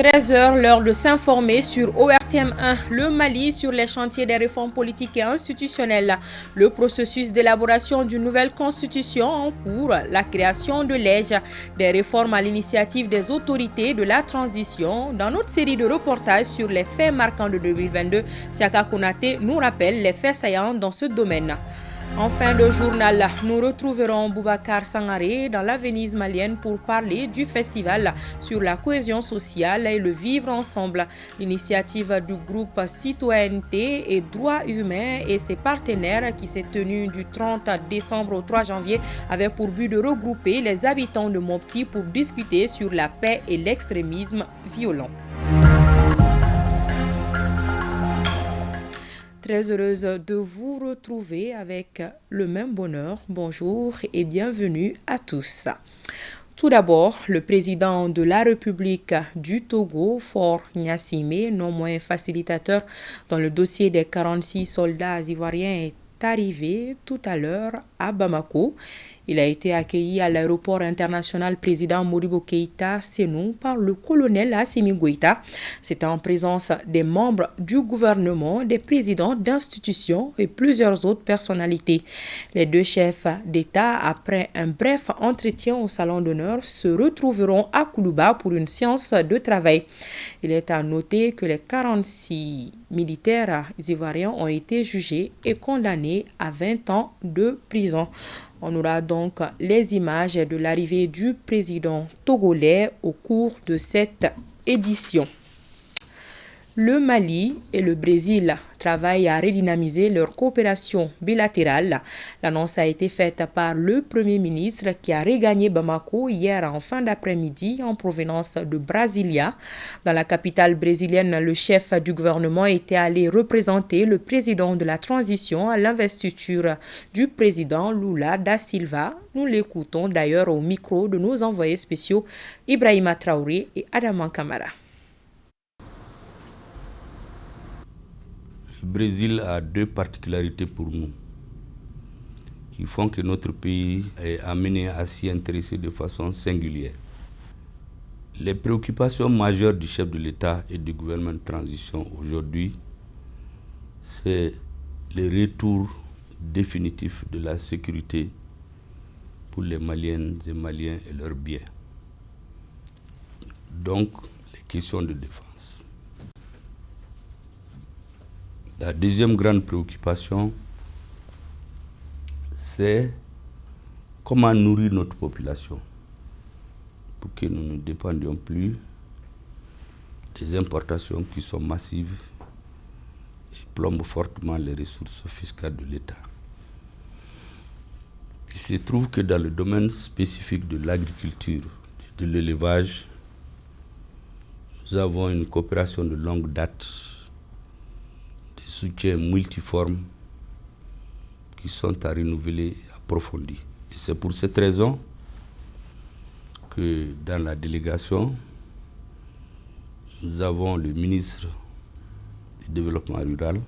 13 heures, l'heure de s'informer sur ORTM1, le Mali sur les chantiers des réformes politiques et institutionnelles, le processus d'élaboration d'une nouvelle constitution en cours, la création de l'EJ, des réformes à l'initiative des autorités de la transition. Dans notre série de reportages sur les faits marquants de 2022, Siaka Konaté nous rappelle les faits saillants dans ce domaine. En fin de journal, nous retrouverons Boubacar Sangaré dans la Venise malienne pour parler du festival sur la cohésion sociale et le vivre ensemble. L'initiative du groupe Citoyenneté et Droits humains et ses partenaires qui s'est tenue du 30 décembre au 3 janvier avait pour but de regrouper les habitants de Mopti pour discuter sur la paix et l'extrémisme violent. Très heureuse de vous retrouver avec le même bonheur. Bonjour et bienvenue à tous. Tout d'abord, le président de la République du Togo, Faure Gnassingbé, non moins facilitateur dans le dossier des 46 soldats ivoiriens, est arrivé tout à l'heure à Bamako. Il a été accueilli à l'aéroport international président Modibo Keïta Sénou par le colonel Assimi Goïta. C'était en présence des membres du gouvernement, des présidents d'institutions et plusieurs autres personnalités. Les deux chefs d'État, après un bref entretien au salon d'honneur, se retrouveront à Koulouba pour une séance de travail. Il est à noter que les 46 militaires ivoiriens ont été jugés et condamnés à 20 ans de prison. On aura donc les images de l'arrivée du président togolais au cours de cette édition. Le Mali et le Brésil travaillent à redynamiser leur coopération bilatérale. L'annonce a été faite par le Premier ministre qui a regagné Bamako hier en fin d'après-midi en provenance de Brasilia. Dans la capitale brésilienne, le chef du gouvernement était allé représenter le président de la transition à l'investiture du président Lula da Silva. Nous l'écoutons d'ailleurs au micro de nos envoyés spéciaux Ibrahima Traoré et Adama Kamara. Le Brésil a deux particularités pour nous qui font que notre pays est amené à s'y intéresser de façon singulière. Les préoccupations majeures du chef de l'État et du gouvernement de transition aujourd'hui, c'est le retour définitif de la sécurité pour les Maliennes et Maliens et leurs biens. Donc, les questions de défense. La deuxième grande préoccupation, c'est comment nourrir notre population pour que nous ne dépendions plus des importations qui sont massives et plombent fortement les ressources fiscales de l'État. Il se trouve que dans le domaine spécifique de l'agriculture et de l'élevage, nous avons une coopération de longue date, soutien multiforme qui sont à renouveler et approfondir. Et c'est pour cette raison que dans la délégation, nous avons le ministre du Développement rural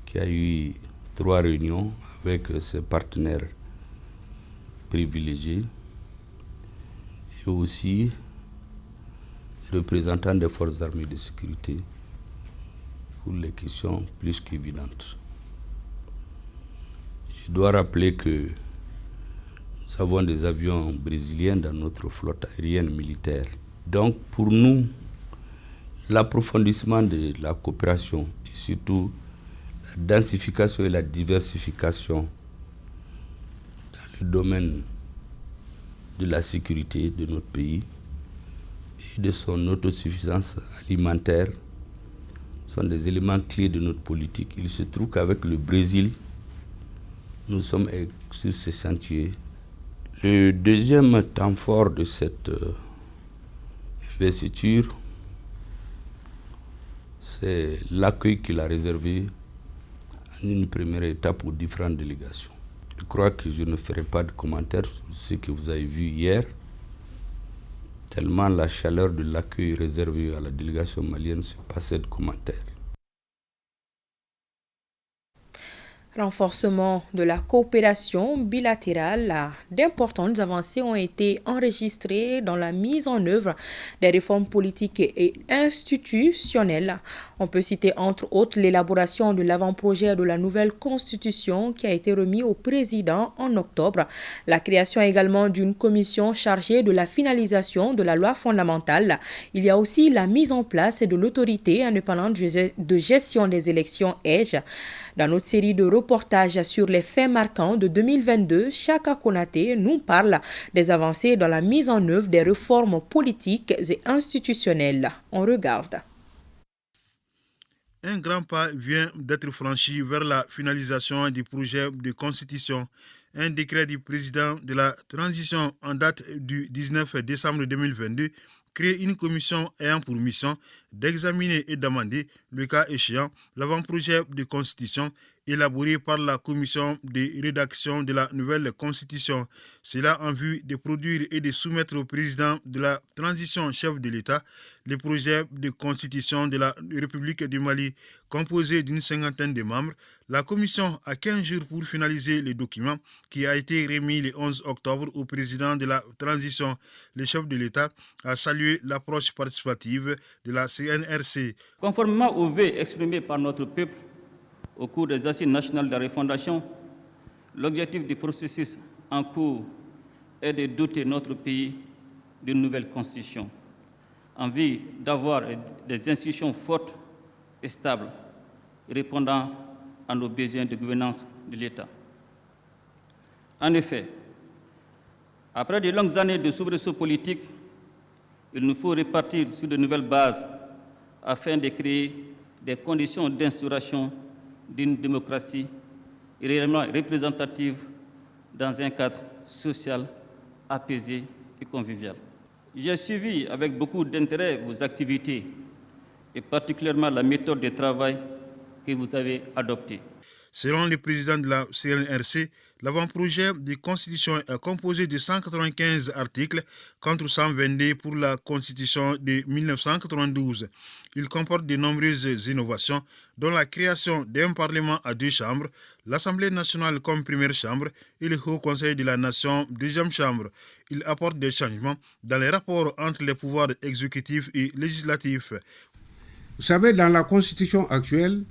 qui a eu 3 réunions avec ses partenaires privilégiés et aussi les représentants des forces armées de sécurité pour les questions plus qu'évidentes. Je dois rappeler que nous avons des avions brésiliens dans notre flotte aérienne militaire. Donc pour nous, l'approfondissement de la coopération et surtout la densification et la diversification dans le domaine de la sécurité de notre pays et de son autosuffisance alimentaire sont des éléments clés de notre politique. Il se trouve qu'avec le Brésil, nous sommes sur ces chantiers. Le deuxième temps fort de cette investiture, c'est l'accueil qu'il a réservé en une première étape aux différentes délégations. Je crois que je ne ferai pas de commentaires sur ce que vous avez vu hier, tellement la chaleur de l'accueil réservé à la délégation malienne se passait de commentaires. Renforcement de la coopération bilatérale, d'importantes avancées ont été enregistrées dans la mise en œuvre des réformes politiques et institutionnelles. On peut citer entre autres l'élaboration de l'avant-projet de la nouvelle constitution qui a été remis au président en octobre, la création également d'une commission chargée de la finalisation de la loi fondamentale. Il y a aussi la mise en place de l'autorité indépendante de gestion des élections EGE. Dans notre série de reportages sur les faits marquants de 2022, Chaka Konaté nous parle des avancées dans la mise en œuvre des réformes politiques et institutionnelles. On regarde. Un grand pas vient d'être franchi vers la finalisation du projet de constitution. Un décret du président de la transition en date du 19 décembre 2022 crée une commission ayant pour mission d'examiner et d'amender, le cas échéant, l'avant-projet de constitution élaboré par la commission de rédaction de la nouvelle constitution. Cela en vue de produire et de soumettre au président de la transition chef de l'État le projet de constitution de la République du Mali, composé d'une 50aine de membres. La commission a 15 jours pour finaliser le document qui a été remis le 11 octobre au président de la transition. Le chef de l'État a salué l'approche participative de la CNRC. Conformément aux vœux exprimés par notre peuple au cours des assises nationales de la refondation, l'objectif du processus en cours est de doter notre pays d'une nouvelle constitution, en vue d'avoir des institutions fortes et stables, répondant à nos besoins de gouvernance de l'État. En effet, après de longues années de soubresauts politiques, il nous faut repartir sur de nouvelles bases afin de créer des conditions d'instauration d'une démocratie réellement représentative dans un cadre social apaisé et convivial. J'ai suivi avec beaucoup d'intérêt vos activités et particulièrement la méthode de travail que vous avez adoptée. Selon le président de la CNRC, l'avant-projet de constitution est composé de 195 articles contre 122 pour la constitution de 1992. Il comporte de nombreuses innovations, dont la création d'un parlement à 2 chambres, l'Assemblée nationale comme première chambre et le Haut Conseil de la Nation, deuxième chambre. Il apporte des changements dans les rapports entre les pouvoirs exécutifs et législatifs. Vous savez, dans la constitution actuelle,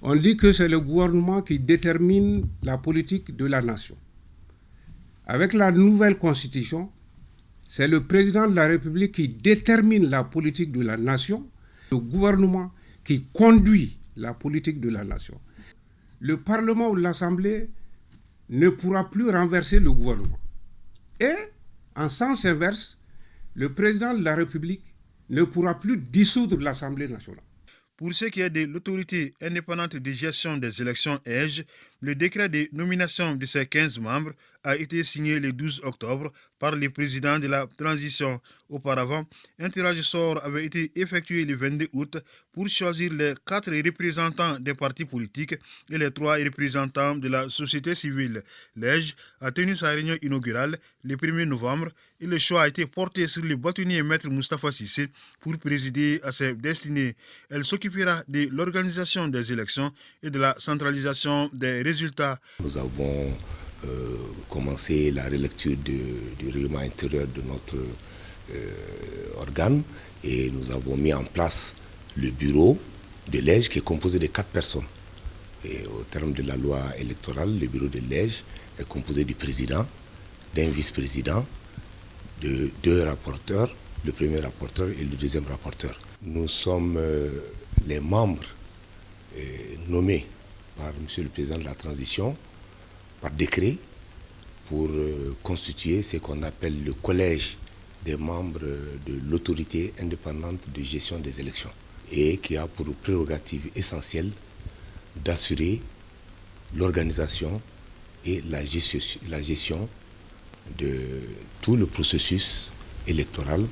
on dit que c'est le gouvernement qui détermine la politique de la nation. Avec la nouvelle constitution, c'est le président de la République qui détermine la politique de la nation, le gouvernement qui conduit la politique de la nation. Le Parlement ou l'Assemblée ne pourra plus renverser le gouvernement. Et, en sens inverse, le président de la République ne pourra plus dissoudre l'Assemblée nationale. Pour ce qui est de l'autorité indépendante de gestion des élections EGE, le décret de nomination de ses 15 membres a été signé le 12 octobre par le président de la transition. Auparavant, un tirage au sort avait été effectué le 22 août pour choisir les 4 représentants des partis politiques et les 3 représentants de la société civile. L'EGE a tenu sa réunion inaugurale le 1er novembre et le choix a été porté sur le bâtonnier maître Moustapha Cissé pour présider à ses destinées. Elle s'occupera de l'organisation des élections et de la centralisation des résultats. Nous avons commencé la relecture du règlement intérieur de notre organe et nous avons mis en place le bureau de l'EGE qui est composé de 4 personnes. Et au terme de la loi électorale, le bureau de l'EGE est composé du président, d'un vice-président, de 2 rapporteurs, le premier rapporteur et le deuxième rapporteur. Nous sommes les membres nommés par M. le Président de la Transition par décret pour constituer ce qu'on appelle le collège des membres de l'autorité indépendante de gestion des élections et qui a pour prérogative essentielle d'assurer l'organisation et la gestion de tout le processus électoral,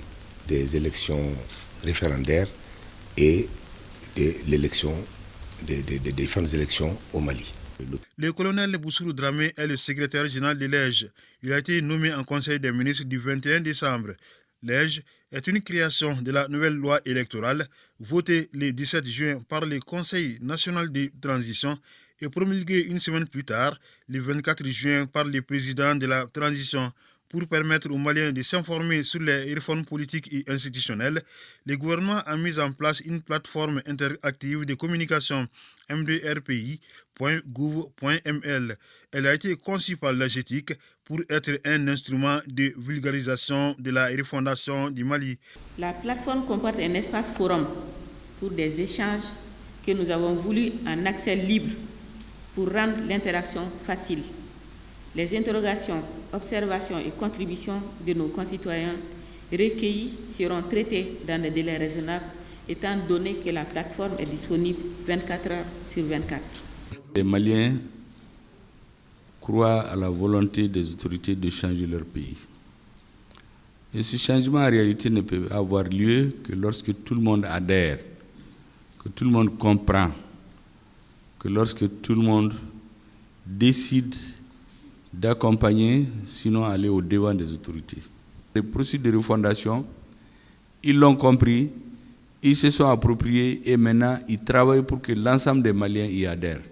des élections référendaires et de l'élection des différentes élections au Mali. Le colonel Boussirou Dramé est le secrétaire général de l'EGE. Il a été nommé en Conseil des ministres du 21 décembre. L'EGE est une création de la nouvelle loi électorale votée le 17 juin par le Conseil national de transition est promulguée une semaine plus tard, le 24 juin, par le président de la transition. Pour permettre aux Maliens de s'informer sur les réformes politiques et institutionnelles, le gouvernement a mis en place une plateforme interactive de communication mdrpi.gouv.ml. Elle a été conçue par l'AGETIC pour être un instrument de vulgarisation de la refondation du Mali. La plateforme comporte un espace forum pour des échanges que nous avons voulu en accès libre pour rendre l'interaction facile. Les interrogations, observations et contributions de nos concitoyens recueillis seront traités dans des délais raisonnables, étant donné que la plateforme est disponible 24 heures sur 24. Les Maliens croient à la volonté des autorités de changer leur pays. Et ce changement en réalité ne peut avoir lieu que lorsque tout le monde adhère, que tout le monde comprend, que lorsque tout le monde décide d'accompagner, sinon aller au-devant des autorités. Les processus de refondation, ils l'ont compris, ils se sont appropriés et maintenant ils travaillent pour que l'ensemble des Maliens y adhèrent.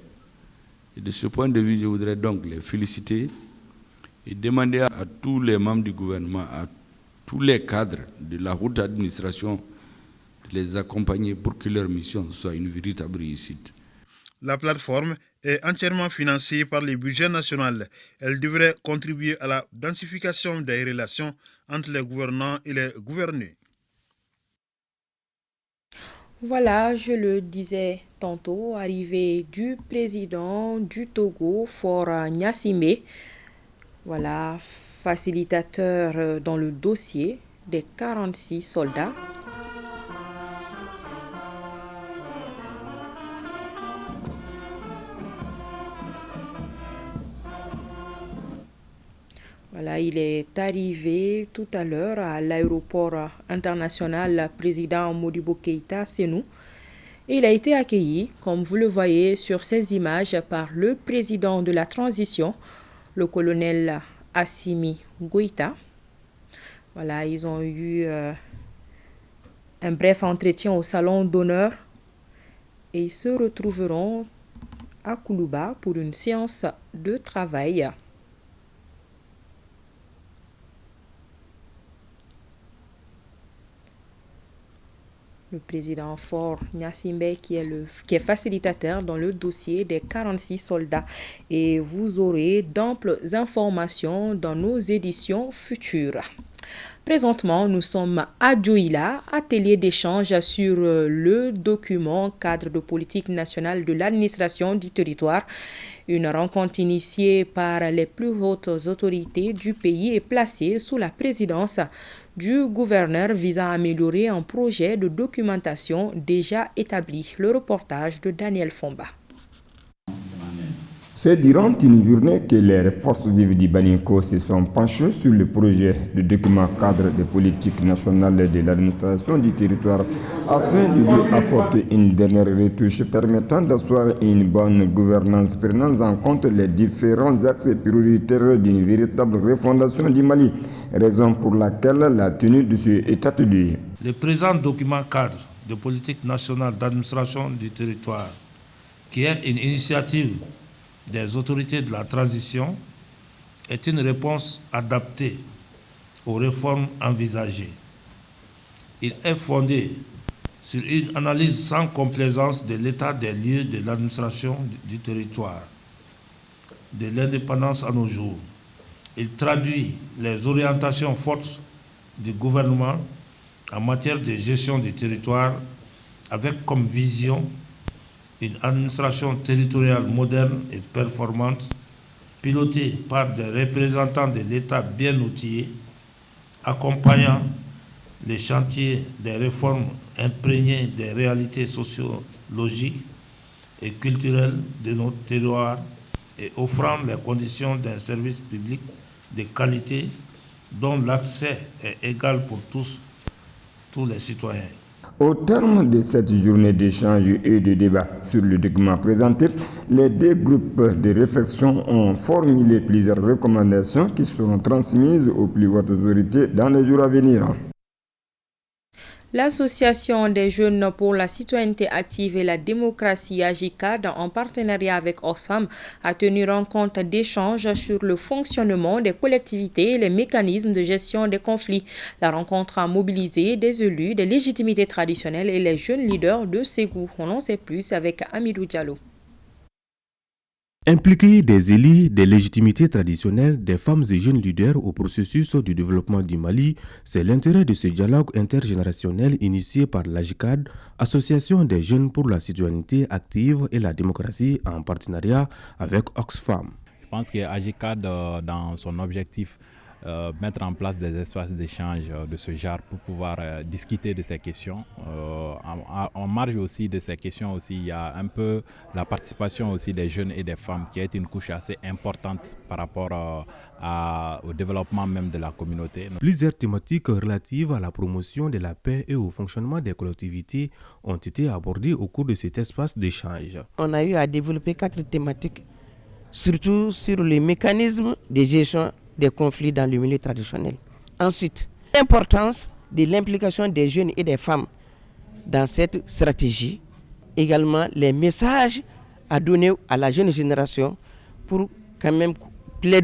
Et de ce point de vue, je voudrais donc les féliciter et demander à tous les membres du gouvernement, à tous les cadres de la haute administration, de les accompagner pour que leur mission soit une véritable réussite. La plateforme est entièrement financée par le budget national. Elle devrait contribuer à la densification des relations entre les gouvernants et les gouvernés. Voilà, je le disais tantôt, arrivée du président du Togo, Faure Gnassingbé, voilà, facilitateur dans le dossier des 46 soldats. Voilà, il est arrivé tout à l'heure à l'aéroport international président Modibo Keïta Sénou. Et il a été accueilli, comme vous le voyez sur ces images, par le président de la transition, le colonel Assimi Goïta. Voilà, ils ont eu un bref entretien au salon d'honneur et ils se retrouveront à Koulouba pour une séance de travail. Le président Faure Gnassingbé qui est facilitateur dans le dossier des 46 soldats. Et vous aurez d'amples informations dans nos éditions futures. Présentement, nous sommes à Djouila, atelier d'échange sur le document cadre de politique nationale de l'administration du territoire. Une rencontre initiée par les plus hautes autorités du pays est placée sous la présidence du gouverneur visant à améliorer un projet de documentation déjà établi. Le reportage de Daniel Fomba. C'est durant une journée que les forces vives du Baninko se sont penchées sur le projet de document cadre de politique nationale de l'administration du territoire afin de lui apporter une dernière retouche permettant d'asseoir une bonne gouvernance prenant en compte les différents axes prioritaires d'une véritable refondation du Mali, raison pour laquelle la tenue de cet atelier. Le présent document cadre de politique nationale d'administration du territoire, qui est une initiative des autorités de la transition, est une réponse adaptée aux réformes envisagées. Il est fondé sur une analyse sans complaisance de l'état des lieux de l'administration du territoire, de l'indépendance à nos jours. Il traduit les orientations fortes du gouvernement en matière de gestion du territoire avec comme vision une administration territoriale moderne et performante, pilotée par des représentants de l'État bien outillés, accompagnant les chantiers des réformes imprégnées des réalités sociologiques et culturelles de notre terroir et offrant les conditions d'un service public de qualité dont l'accès est égal pour tous les citoyens. Au terme de cette journée d'échange et de débat sur le document présenté, les deux groupes de réflexion ont formulé plusieurs recommandations qui seront transmises aux plus hautes autorités dans les jours à venir. L'Association des jeunes pour la citoyenneté active et la démocratie AJICAD, en partenariat avec Oxfam, a tenu rencontre d'échanges sur le fonctionnement des collectivités et les mécanismes de gestion des conflits. La rencontre a mobilisé des élus, des légitimités traditionnelles et les jeunes leaders de Ségou. On en sait plus avec Amidou Diallo. Impliquer des élus, des légitimités traditionnelles, des femmes et jeunes leaders au processus du développement du Mali, c'est l'intérêt de ce dialogue intergénérationnel initié par l'AJICAD, Association des jeunes pour la citoyenneté active et la démocratie, en partenariat avec Oxfam. Je pense que l'AJICAD, dans son objectif, mettre en place des espaces d'échange de ce genre pour pouvoir discuter de ces questions. En marge aussi de ces questions aussi, il y a un peu la participation aussi des jeunes et des femmes qui est une couche assez importante par rapport au développement même de la communauté. Plusieurs thématiques relatives à la promotion de la paix et au fonctionnement des collectivités ont été abordées au cours de cet espace d'échange. On a eu à développer 4 thématiques, surtout sur les mécanismes de gestion des conflits dans le milieu traditionnel. Ensuite, l'importance de l'implication des jeunes et des femmes dans cette stratégie. Également, les messages à donner à la jeune génération pour quand même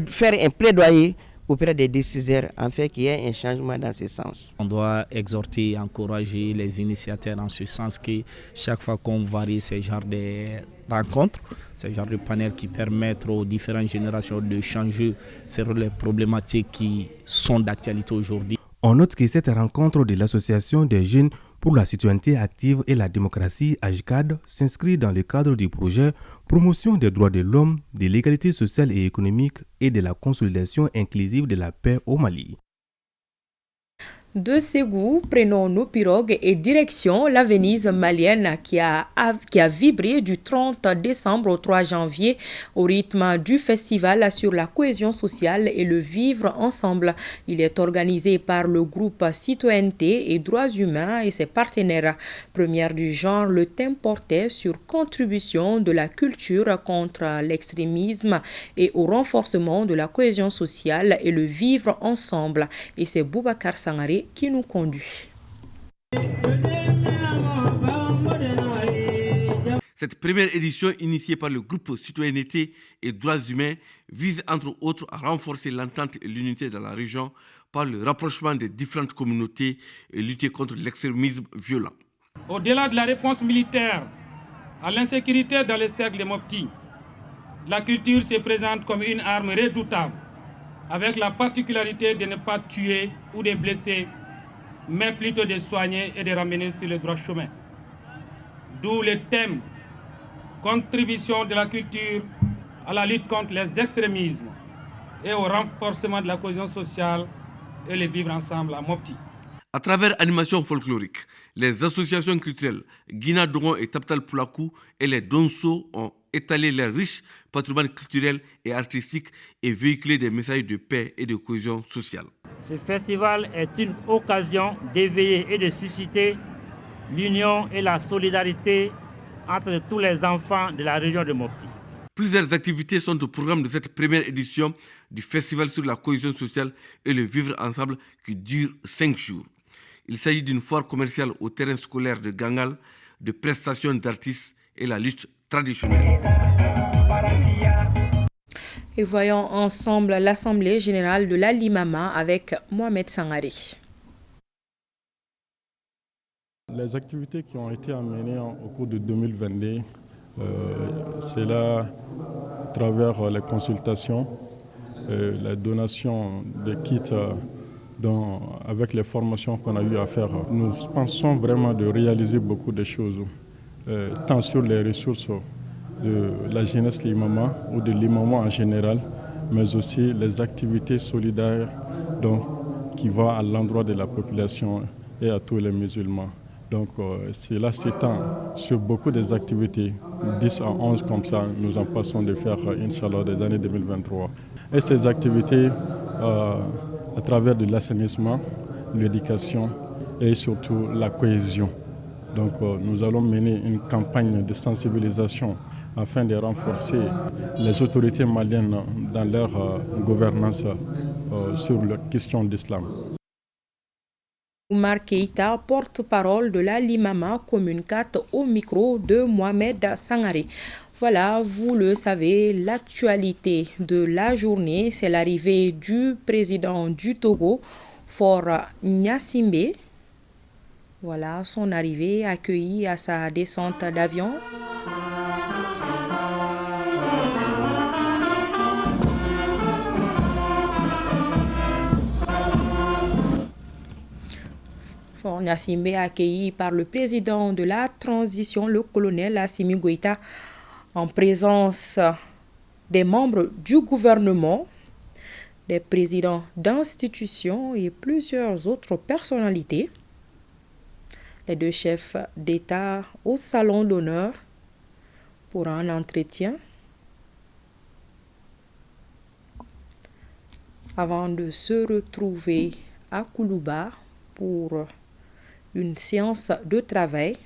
faire un plaidoyer auprès des décideurs afin qu'il y ait un changement dans ce sens. On doit exhorter, encourager les initiateurs en ce sens que chaque fois qu'on varie ce genre de rencontres, ce genre de panels qui permettent aux différentes générations de changer sur les problématiques qui sont d'actualité aujourd'hui. On note que cette rencontre de l'Association des jeunes pour la citoyenneté active et la démocratie AJICAD s'inscrit dans le cadre du projet Promotion des droits de l'homme, de l'égalité sociale et économique et de la consolidation inclusive de la paix au Mali. De Ségou, prenons nos pirogues et direction la Venise malienne qui a vibré du 30 décembre au 3 janvier au rythme du festival sur la cohésion sociale et le vivre ensemble. Il est organisé par le groupe Citoyenneté et Droits humains et ses partenaires. Première du genre, le thème portait sur contribution de la culture contre l'extrémisme et au renforcement de la cohésion sociale et le vivre ensemble. Et c'est Boubacar Sangaré qui nous conduit. Cette première édition, initiée par le groupe Citoyenneté et Droits humains, vise entre autres à renforcer l'entente et l'unité dans la région par le rapprochement des différentes communautés et lutter contre l'extrémisme violent. Au-delà de la réponse militaire à l'insécurité dans les cercles de Mopti, la culture se présente comme une arme redoutable, avec la particularité de ne pas tuer ou de blesser, mais plutôt de soigner et de ramener sur le droit chemin. D'où le thème « Contribution de la culture à la lutte contre les extrémismes et au renforcement de la cohésion sociale et le vivre ensemble à Mopti ». À travers animations folkloriques, les associations culturelles Guina Dogon et Taptal Poulakou et les Donso ont étalé leur riche patrimoine culturel et artistique et véhiculé des messages de paix et de cohésion sociale. Ce festival est une occasion d'éveiller et de susciter l'union et la solidarité entre tous les enfants de la région de Mopti. Plusieurs activités sont au programme de cette première édition du Festival sur la cohésion sociale et le vivre ensemble qui dure 5 jours. Il s'agit d'une foire commerciale au terrain scolaire de Gangal, de prestations d'artistes et la lutte traditionnelle. Et voyons ensemble l'Assemblée générale de la Limama avec Mohamed Sangari. Les activités qui ont été amenées au cours de 2022, c'est là à travers les consultations, la donation de kits avec les formations qu'on a eu à faire. Nous pensons vraiment de réaliser beaucoup de choses, tant sur les ressources de la jeunesse Limama ou de Limama en général, mais aussi les activités solidaires qui vont à l'endroit de la population et à tous les musulmans. Donc cela s'étend sur beaucoup des activités, 10 à 11 comme ça, nous en passons de faire, Inch'Allah, des années 2023. Et ces activités, à travers de l'assainissement, l'éducation et surtout la cohésion. Donc nous allons mener une campagne de sensibilisation afin de renforcer les autorités maliennes dans leur gouvernance sur la question d'islam. Oumar Keïta, porte-parole de la Limama Commune 4 au micro de Mohamed Sangaré. Voilà, vous le savez, l'actualité de la journée, c'est l'arrivée du président du Togo, Faure Gnassingbé. Voilà, son arrivée accueillie à sa descente d'avion. Faure Gnassingbé accueilli par le président de la transition, le colonel Assimi Goïta, en présence des membres du gouvernement, des présidents d'institutions et plusieurs autres personnalités. Les deux chefs d'État au salon d'honneur pour un entretien avant de se retrouver à Koulouba pour une séance de travail.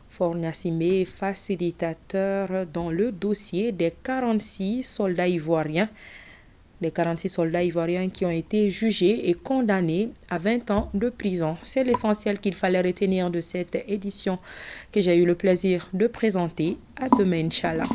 Faure Gnassingbé est facilitateur dans le dossier des 46 soldats ivoiriens. Les 46 soldats ivoiriens qui ont été jugés et condamnés à 20 ans de prison. C'est l'essentiel qu'il fallait retenir de cette édition que j'ai eu le plaisir de présenter. À demain, Inch'Allah.